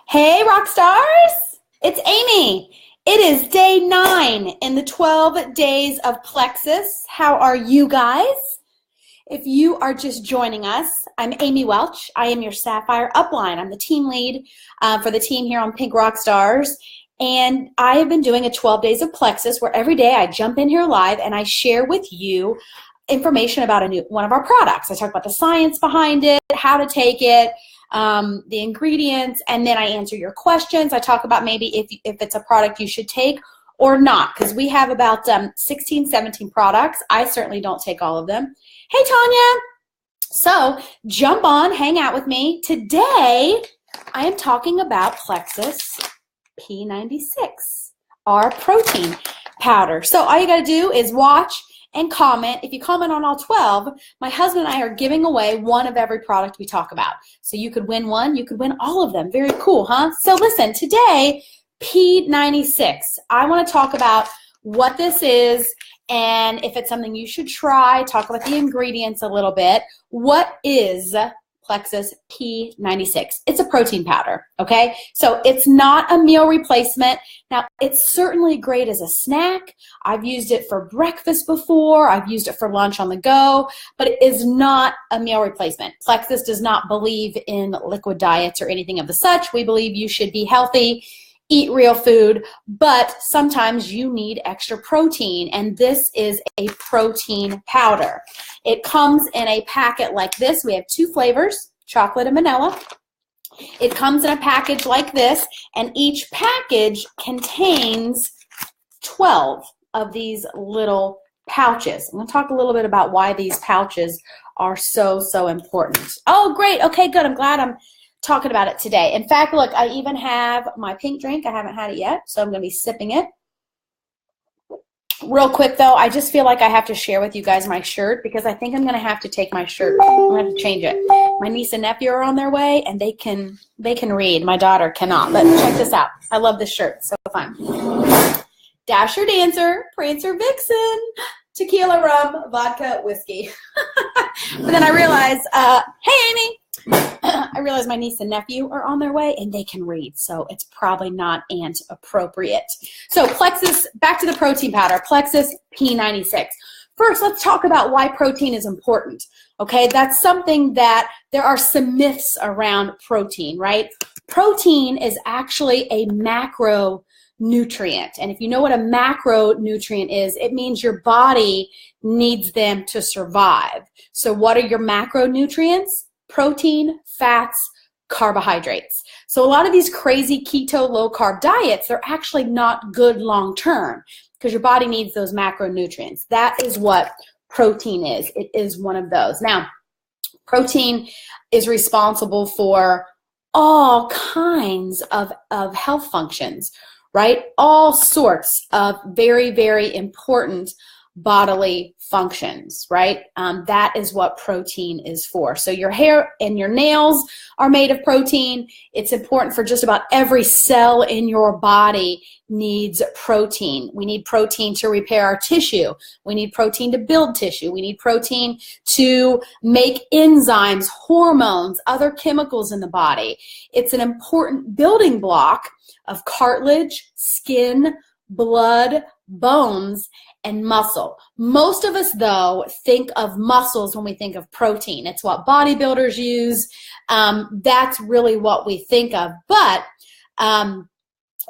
Hey, rock stars! It's Amy. It is day 9 in the 12 days of Plexus. How are you guys? If you are just joining us, I'm Amy Welch. I am your Sapphire Upline. I'm the team lead for the team here on Pink Rock Stars. And I have been doing a 12 days of Plexus where every day I jump in here live and I share with you information about one of our products. I talk about the science behind it, how to take it, the ingredients, and then I answer your questions. I talk about maybe if it's a product you should take or not, because we have about 16, 17 products. I certainly don't take all of them. Hey, Tanya. So jump on, hang out with me. Today, I am talking about Plexus P96, our protein powder. So all you got to do is watch and comment. If you comment on all 12, my husband and I are giving away one of every product we talk about. So you could win one, you could win all of them. Very cool, huh? So listen, today, P96, I want to talk about what this is and if it's something you should try, talk about the ingredients a little bit. What is Plexus P96? It's a protein powder, okay? So it's not a meal replacement. Now, it's certainly great as a snack. I've used it for breakfast before. I've used it for lunch on the go, but it is not a meal replacement. Plexus does not believe in liquid diets or anything of the such. We believe you should be healthy, eat real food, but sometimes you need extra protein, and this is a protein powder. It comes in a packet like this. We have 2 flavors, chocolate and vanilla. It comes in a package like this, and each package contains 12 of these little pouches. I'm going to talk a little bit about why these pouches are so important. Oh, great. Okay, good. I'm glad I'm talking about it today. In fact, look, I even have my pink drink. I haven't had it yet, so I'm going to be sipping it. Real quick, though, I just feel like I have to share with you guys my shirt because I think I'm going to have to take my shirt. I'm going to have to change it. My niece and nephew are on their way, and they can read. My daughter cannot. But check this out. I love this shirt. So fun. Dasher, Dancer, Prancer, Vixen, Tequila, Rum, Vodka, Whiskey. But then I realized, hey, Amy. I realize my niece and nephew are on their way and they can read, so it's probably not ant appropriate. So Plexus, back to the protein powder, Plexus P96. First, let's talk about why protein is important. Okay, that's something that there are some myths around protein, right? Protein is actually a macronutrient, and if you know what a macronutrient is, it means your body needs them to survive. So what are your macronutrients? Protein, fats, carbohydrates. So a lot of these crazy keto low-carb diets, they're actually not good long-term because your body needs those macronutrients. That is what protein is. It is one of those. Now, protein is responsible for all kinds of health functions, right? All sorts of very important bodily functions, right? That is what protein is for. So your hair and your nails are made of protein. It's important for just about every cell in your body needs protein. We need protein to repair our tissue. We need protein to build tissue. We need protein to make enzymes, hormones, other chemicals in the body. It's an important building block of cartilage, skin, blood, bones, and muscle. Most of us, though, think of muscles when we think of protein. It's what bodybuilders use. That's really what we think of. But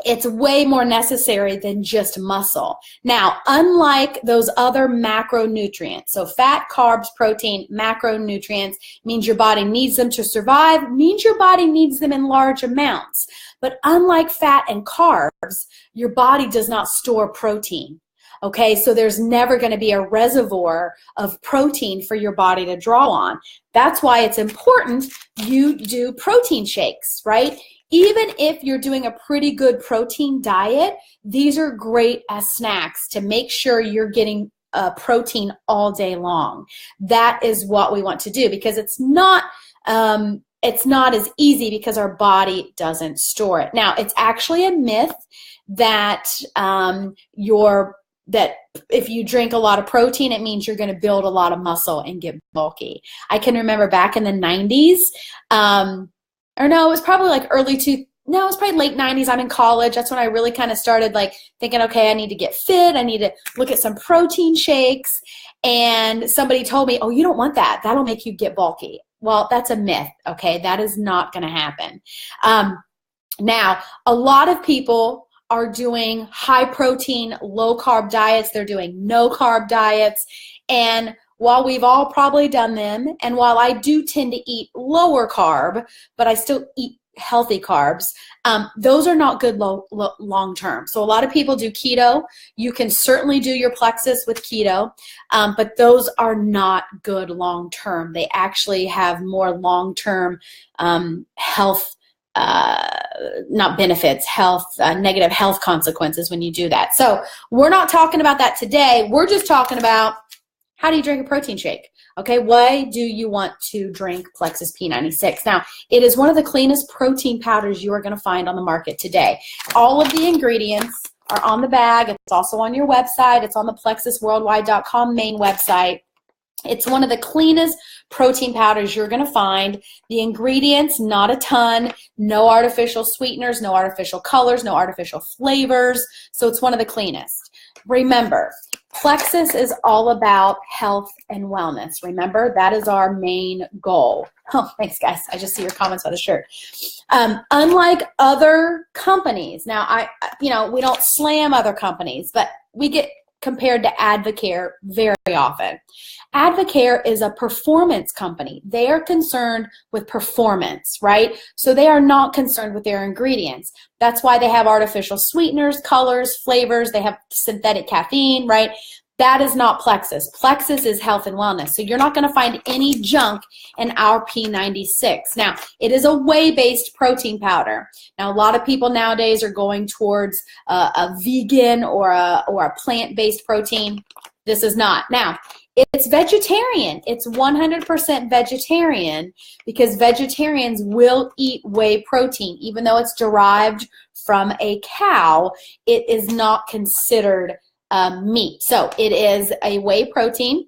it's way more necessary than just muscle. Now, unlike those other macronutrients, so fat, carbs, protein, macronutrients, means your body needs them to survive, means your body needs them in large amounts. But unlike fat and carbs, your body does not store protein. Okay, so there's never going to be a reservoir of protein for your body to draw on. That's why it's important you do protein shakes, right? Even if you're doing a pretty good protein diet, these are great as snacks to make sure you're getting protein all day long. That is what we want to do because it's not as easy because our body doesn't store it. Now, it's actually a myth that that if you drink a lot of protein, it means you're going to build a lot of muscle and get bulky. I can remember back in the 90s, or no, it was probably like early no, it's probably late 90s. I'm in college. That's when I really kind of started like thinking, okay, I need to get fit. I need to look at some protein shakes. And somebody told me, oh, you don't want that. That'll make you get bulky. Well, that's a myth, okay? That is not going to happen. Now, a lot of people are doing high protein, low carb diets. They're doing no carb diets. And while we've all probably done them, and while I do tend to eat lower carb, but I still eat healthy carbs, those are not good long term. So a lot of people do keto. You can certainly do your Plexus with keto, but those are not good long term. They actually have more long term health, not benefits, health, negative health consequences when you do that. So we're not talking about that today. We're just talking about how do you drink a protein shake? Okay, why do you want to drink Plexus P96? Now, it is one of the cleanest protein powders you are going to find on the market today. All of the ingredients are on the bag. It's also on your website. It's on the plexusworldwide.com main website. It's one of the cleanest protein powders you're going to find. The ingredients, not a ton, no artificial sweeteners, no artificial colors, no artificial flavors. So it's one of the cleanest. Remember, Plexus is all about health and wellness. Remember, that is our main goal. Oh, thanks, guys. I just see your comments on the shirt. Unlike other companies, now we don't slam other companies, but we get compared to Advocare very often. Advocare is a performance company. They are concerned with performance, right? So they are not concerned with their ingredients. That's why they have artificial sweeteners, colors, flavors. They have synthetic caffeine, right? That is not Plexus. Plexus is health and wellness. So you're not going to find any junk in our P96. Now, it is a whey-based protein powder. Now, a lot of people nowadays are going towards a vegan or a plant-based protein. This is not. Now, it's vegetarian. It's 100% vegetarian because vegetarians will eat whey protein. Even though it's derived from a cow, it is not considered meat. So it is a whey protein,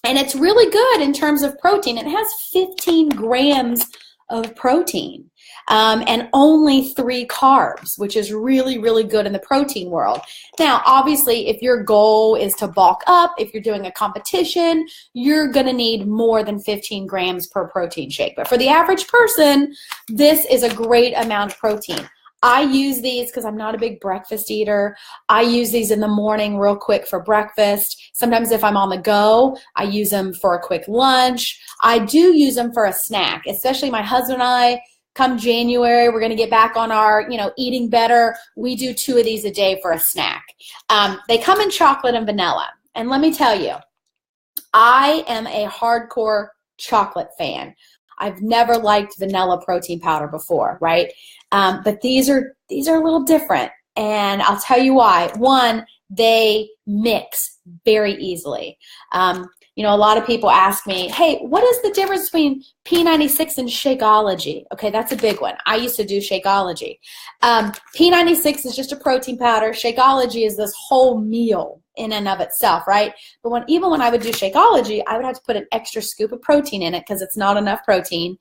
and it's really good in terms of protein. It has 15 grams of protein and only 3 carbs, which is really, really good in the protein world. Now, obviously, if your goal is to bulk up, if you're doing a competition, you're going to need more than 15 grams per protein shake. But for the average person, this is a great amount of protein. I use these because I'm not a big breakfast eater. I use these in the morning real quick for breakfast. Sometimes if I'm on the go, I use them for a quick lunch. I do use them for a snack, especially my husband and I. Come January, we're going to get back on our, eating better. We do 2 of these a day for a snack. They come in chocolate and vanilla. And let me tell you, I am a hardcore chocolate fan. I've never liked vanilla protein powder before, right? But these are a little different, and I'll tell you why. One, they mix very easily. A lot of people ask me, hey, what is the difference between P96 and Shakeology? Okay, that's a big one. I used to do Shakeology. P96 is just a protein powder. Shakeology is this whole meal in and of itself, right? But even when I would do Shakeology, I would have to put an extra scoop of protein in it because it's not enough protein.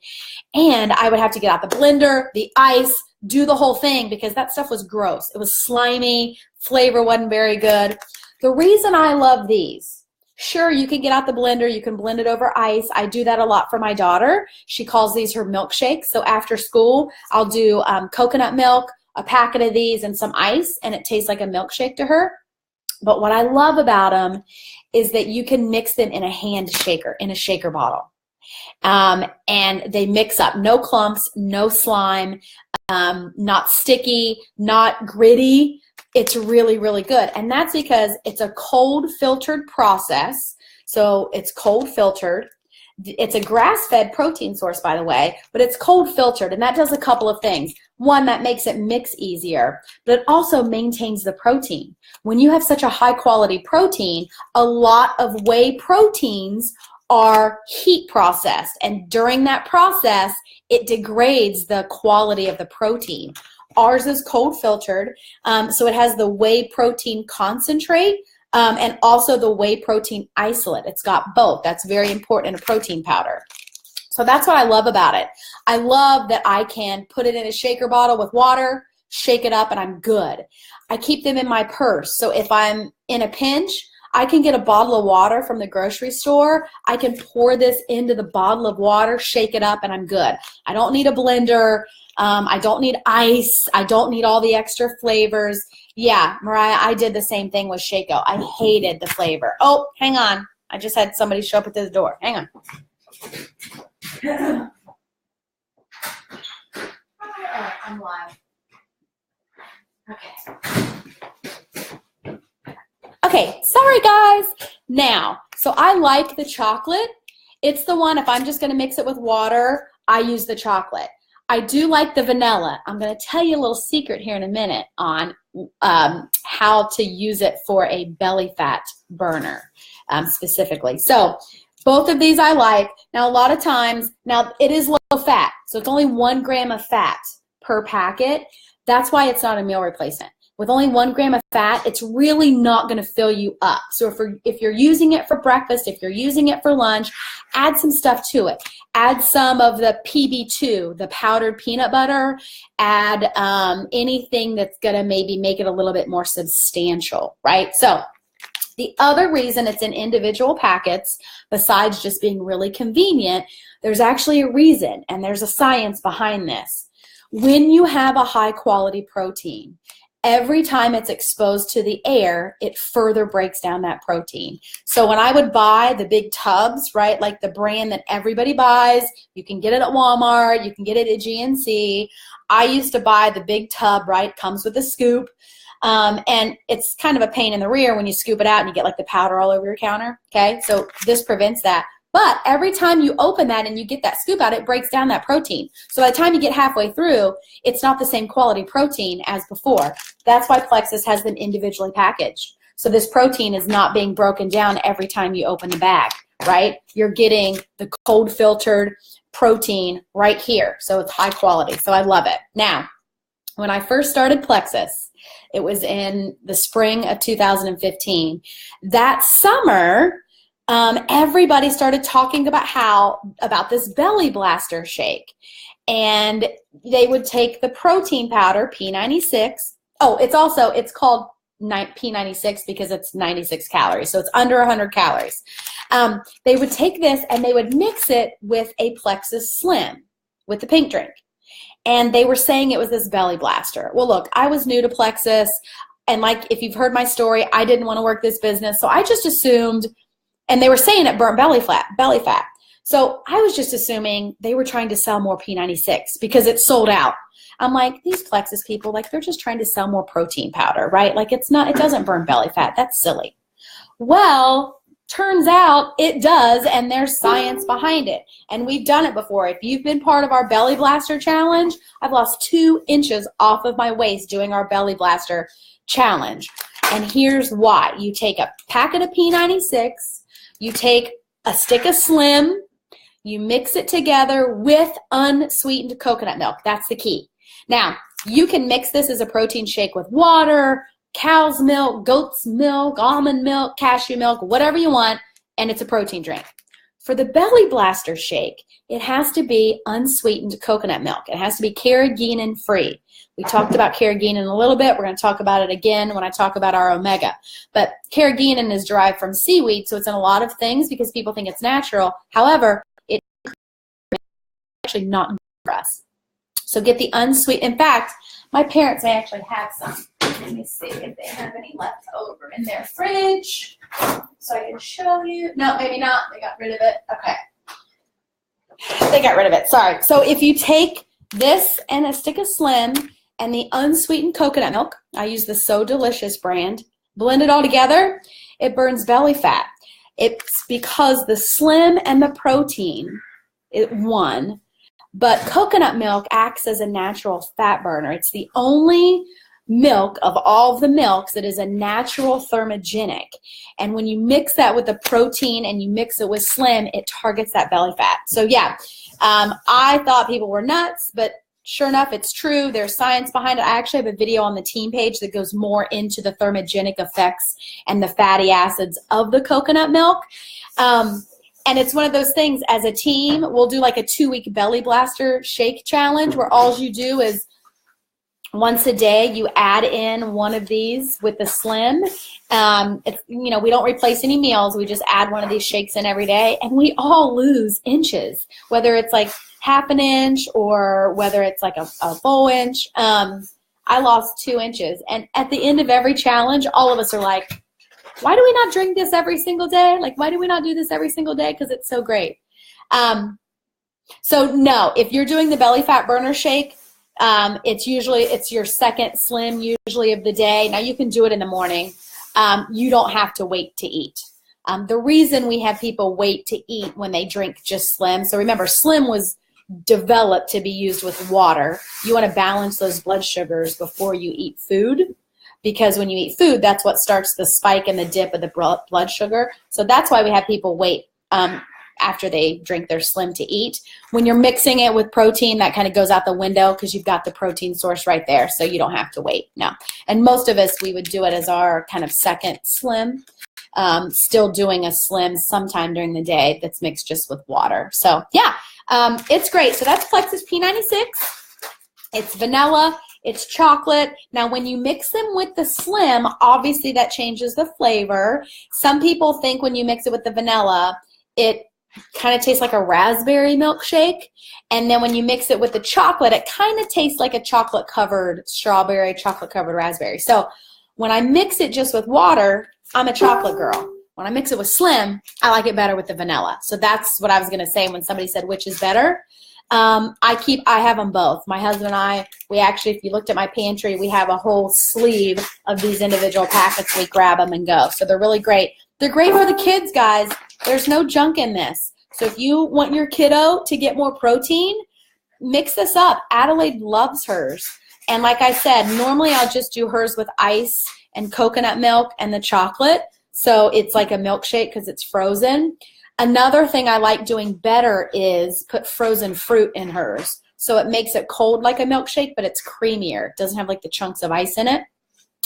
And I would have to get out the blender, the ice, do the whole thing because that stuff was gross. It was slimy. Flavor wasn't very good. The reason I love these, sure, you can get out the blender. You can blend it over ice. I do that a lot for my daughter. She calls these her milkshakes. So after school, I'll do coconut milk, a packet of these, and some ice, and it tastes like a milkshake to her. But what I love about them is that you can mix them in a hand shaker, in a shaker bottle. And they mix up. No clumps, no slime, not sticky, not gritty. It's really, really good. And that's because it's a cold filtered process. So it's cold filtered. It's a grass-fed protein source, by the way, but it's cold filtered, and that does a couple of things. One, that makes it mix easier, but it also maintains the protein. When you have such a high-quality protein, a lot of whey proteins are heat processed, and during that process, it degrades the quality of the protein. Ours is cold filtered, so it has the whey protein concentrate, and also the whey protein isolate. It's got both. That's very important in a protein powder. So that's what I love about it. I love that I can put it in a shaker bottle with water, shake it up, and I'm good. I keep them in my purse. So if I'm in a pinch, I can get a bottle of water from the grocery store. I can pour this into the bottle of water, shake it up, and I'm good. I don't need a blender. I don't need ice. I don't need all the extra flavors. Yeah, Mariah, I did the same thing with Shaco. I hated the flavor. Oh, hang on. I just had somebody show up at the door. Hang on. I'm live. Okay, sorry guys. Now, so I like the chocolate. It's the one, if I'm just going to mix it with water, I use the chocolate. I do like the vanilla. I'm going to tell you a little secret here in a minute on how to use it for a belly fat burner specifically. So both of these I like. Now a lot of times, now it is low fat, so it's only 1 gram of fat per packet. That's why it's not a meal replacement. With only 1 gram of fat, it's really not going to fill you up. So if you're using it for breakfast, if you're using it for lunch, add some stuff to it. Add some of the PB2, the powdered peanut butter. Add anything that's going to maybe make it a little bit more substantial, right? So the other reason it's in individual packets, besides just being really convenient, there's actually a reason, and there's a science behind this. When you have a high quality protein, every time it's exposed to the air, it further breaks down that protein. So when I would buy the big tubs, right, like the brand that everybody buys, you can get it at Walmart, you can get it at GNC. I used to buy the big tub, right, comes with a scoop. And it's kind of a pain in the rear when you scoop it out and you get like the powder all over your counter, okay? So this prevents that. But every time you open that and you get that scoop out, it breaks down that protein. So by the time you get halfway through, it's not the same quality protein as before. That's why Plexus has them individually packaged. So this protein is not being broken down every time you open the bag, right? You're getting the cold filtered protein right here. So it's high quality. So I love it. Now, when I first started Plexus, it was in the spring of 2015. That summer, everybody started talking about this belly blaster shake, and they would take the protein powder P96. Oh, it's called P96 because it's 96 calories, so it's under 100 calories. They would take this and they would mix it with a Plexus Slim with the pink drink, and they were saying it was this belly blaster. Well, look, I was new to Plexus, and like if you've heard my story, I didn't want to work this business, so I just assumed. And they were saying it burnt belly fat. So I was just assuming they were trying to sell more P96 because it sold out. I'm like, these Plexus people, like they're just trying to sell more protein powder, right? Like it doesn't burn belly fat. That's silly. Well, turns out it does, and there's science behind it. And we've done it before. If you've been part of our belly blaster challenge, I've lost 2 inches off of my waist doing our belly blaster challenge. And here's why. You take a packet of P96, you take a stick of Slim, you mix it together with unsweetened coconut milk. That's the key. Now, you can mix this as a protein shake with water, cow's milk, goat's milk, almond milk, cashew milk, whatever you want, and it's a protein drink. For the belly blaster shake, it has to be unsweetened coconut milk. It has to be carrageenan free. We talked about carrageenan a little bit. We're going to talk about it again when I talk about our omega. But carrageenan is derived from seaweed, so it's in a lot of things because people think it's natural. However, it's actually not good for us. So get the unsweetened. In fact, my parents may actually have some. Let me see if they have any left over in their fridge so I can show you. No, maybe not. They got rid of it. Okay. They got rid of it. Sorry. So if you take this and a stick of Slim and the unsweetened coconut milk, I use the So Delicious brand, blend it all together, it burns belly fat. It's because the Slim and the protein, one, but coconut milk acts as a natural fat burner. It's the only milk of all of the milks that is a natural thermogenic. And when you mix that with the protein and you mix it with Slim, it targets that belly fat. So yeah, I thought people were nuts, but sure enough, it's true. There's science behind it. I actually have a video on the team page that goes more into the thermogenic effects and the fatty acids of the coconut milk. And it's one of those things, as a team, we'll do like a 2-week belly blaster shake challenge where all you do is once a day you add in one of these with the Slim. It's, you know, we don't replace any meals. We just add one of these shakes in every day, and we all lose inches, whether it's like half an inch or whether it's like a full inch. I lost 2 inches. And at the end of every challenge, all of us are like, why do we not drink this every single day? Like, why do we not do this every single day? Because it's so great. So no, if you're doing the belly fat burner shake, it's your second Slim usually of the day. Now you can do it in the morning. You don't have to wait to eat. The reason we have people wait to eat when they drink just Slim, so remember, Slim was developed to be used with water. You want to balance those blood sugars before you eat food, because when you eat food, that's what starts the spike and the dip of the blood sugar. So that's why we have people wait after they drink their Slim to eat. When you're mixing it with protein, that kind of goes out the window because you've got the protein source right there, so you don't have to wait. No. And most of us, we would do it as our kind of second Slim, still doing a Slim sometime during the day that's mixed just with water. So yeah, it's great. So that's Plexus P96. It's vanilla. It's chocolate. Now, when you mix them with the Slim, obviously that changes the flavor. Some people think when you mix it with the vanilla, it kind of tastes like a raspberry milkshake. And then when you mix it with the chocolate, it kind of tastes like a chocolate-covered strawberry, chocolate-covered raspberry. So when I mix it just with water, I'm a chocolate girl. When I mix it with Slim, I like it better with the vanilla. So that's what I was going to say when somebody said which is better. I have them both. My husband and I, we actually, if you looked at my pantry, we have a whole sleeve of these individual packets. We grab them and go. So they're really great. They're great for the kids, guys. There's no junk in this. So if you want your kiddo to get more protein, mix this up. Adelaide loves hers. And like I said, normally I'll just do hers with ice and coconut milk and the chocolate. So it's like a milkshake because it's frozen. Another thing I like doing better is put frozen fruit in hers. So it makes it cold like a milkshake, but it's creamier. It doesn't have like the chunks of ice in it.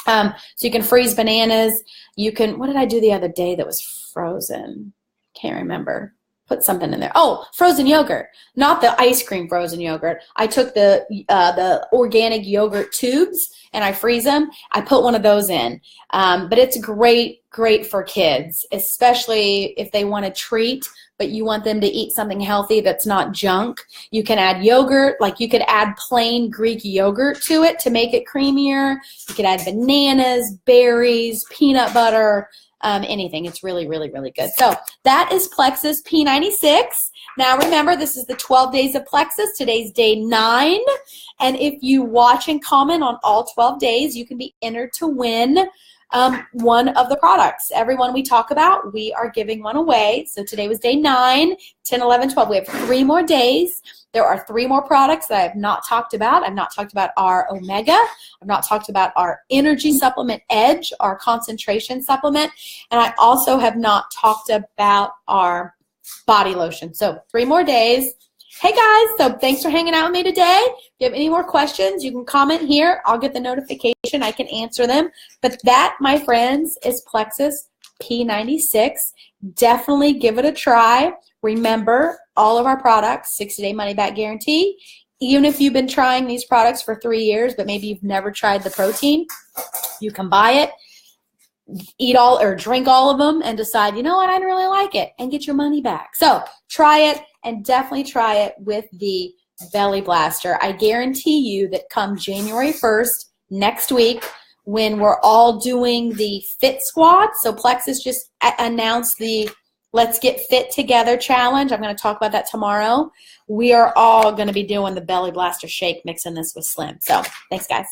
So you can freeze bananas. You can, what did I do the other day that was frozen? Can't remember. Put something in there. Oh, frozen yogurt. Not the ice cream frozen yogurt. I took the organic yogurt tubes and I freeze them. I put one of those in. But it's great for kids, especially if they want a treat, but you want them to eat something healthy that's not junk. You can add yogurt, like you could add plain Greek yogurt to it to make it creamier. You could add bananas, berries, peanut butter, anything. It's really, really, really good. So that is Plexus P96. Now remember, this is the 12 days of Plexus. Today's day 9. And if you watch and comment on all 12 days, you can be entered to win one of the products. Every one we talk about, we are giving one away. So today was day 9, 10, 11, 12. We have 3 more days. There are 3 more products that I have not talked about. I've not talked about our Omega. I've not talked about our energy supplement Edge, our concentration supplement. And I also have not talked about our body lotion. So 3 more days. Hey guys, so thanks for hanging out with me today. If you have any more questions, you can comment here. I'll get the notification. I can answer them. But that, my friends, is Plexus P96. Definitely give it a try. Remember, all of our products, 60-day money-back guarantee. Even if you've been trying these products for 3 years, but maybe you've never tried the protein, you can buy it, eat all or drink all of them, and decide, you know what, I didn't really like it, and get your money back. So try it, and definitely try it with the Belly Blaster. I guarantee you that come January 1st, next week, when we're all doing the Fit Squad, so Plexus just announced the Let's Get Fit Together challenge. I'm going to talk about that tomorrow. We are all going to be doing the Belly Blaster shake, mixing this with Slim. So thanks, guys.